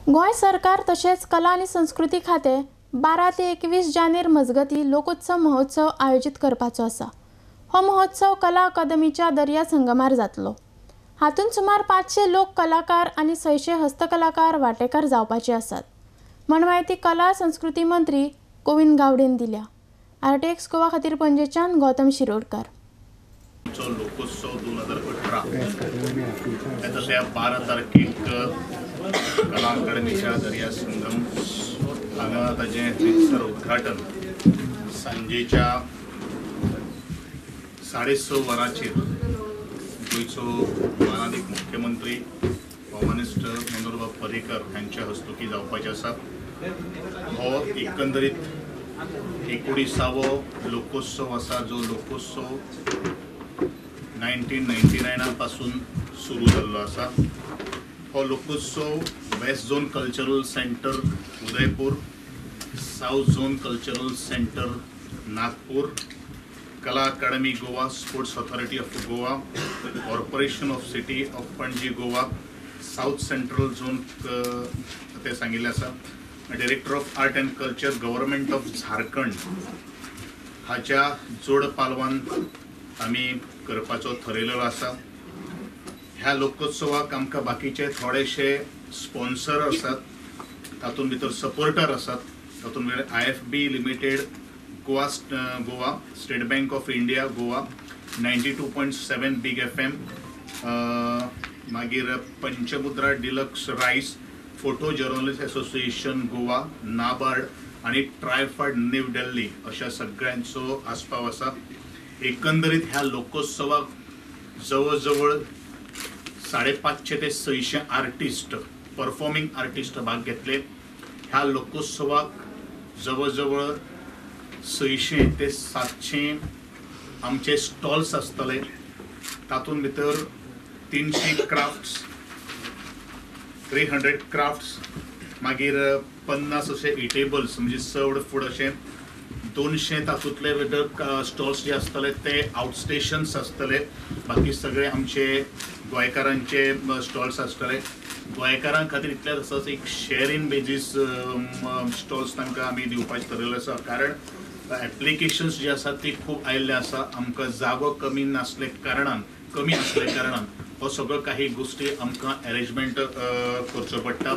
गोय सरकार तसेच कला आणि संस्कृती खाते 12 ते 21 जानेर मजगती लोकोत्सव महोत्सव आयोजित करपाचो आसा। हो महोत्सव कला अकादमीच्या दर्या संगमार जातलो। हातून सुमार 500 लोक कलाकार आणि 600 हस्तकलाकार वांटेकार जावपाचे आसात म्हण माहिती कला संस्कृती मंत्री गोविंद गावडेन दिल्या। आरटीएक्स गोवा खातीर पणजेच्यान गौतम शिरोडकर। लोकोत्सव 2018 त्या 12 तारखेक कला अकादमीच्या दर्या संगम हांगा ताजें रितसर उद्घाटन सांजेच्या 6:30 वरांचेर गोंयचो माननीय मुख्यमंत्री होम मिनिस्टर मनोहर पर्रीकर हांच्या हस्तुकी जावपाचे आसा। हो एकंदरीत 19वो लोकोत्सव आसा जो लोकोत्सव 1999 पासून सुरू जाल्लो आसा। हो Lokotsav west zone cultural centre Udaipur, south zone cultural centre Nagpur, Kala Akademi Goa, sports authority of Goa, corporation of city of Panaji Goa, south central zone ते सांगिल्ले आसा, director of art and culture government of Jharkhand हाच्या जोड पालवान आमी करपाचो ठरयलेलो आसा। ह्या लोकोत्सवाक आमकां बाकीचे थोडेशे स्पॉन्सर आसात, तातूंत भितर सपोर्टर आसात, तातूंत भितर IFB limited Goa, state bank of India Goa, 92.7 big FM, मागीर पंचमुद्रा डिलक्स रायस, photo journalist association Goa, NABARD आणि ट्रायफाड न्यू दिल्ली अशा सगळ्यांचो आस्पाव आसा। एकंदरीत ह्या लोकोत्सवाक जवळजवळ 550 ते 600 आर्टिस्ट, परफॉर्मिंग आर्टिस्ट भाग घेतले। ह्या लोकोत्सवाक जवळजवळ 600 ते 700 आमचे स्टॉल्स आसतले, तातूंत भितर 300 क्राफ्ट्स, 300 क्राफ्ट्स, मागीर 50 अशे इटेबल्स म्हणजे सर्वड फूड अशें 200 तातूंतले भितर स्टॉल्स जे आसतले ते आउटस्टेशन्स आसतले। बाकी सगळे आमचे गोंयकारांचे स्टॉल्स आसतले। गोंयकारां खातीर इतलेंच आसा, एक शेअर इन बेजीस स्टॉल्स तांकां आमी दिवपाचें ठरयल्लें आसा, कारण एप्लिकेशन्स जे आसात ती खूब आयिल्ले आसा। आमकां जागो कमी आसले कारणान हो सगळो काही गोष्टी आमकां अरेंजमेंट करचो पडटा।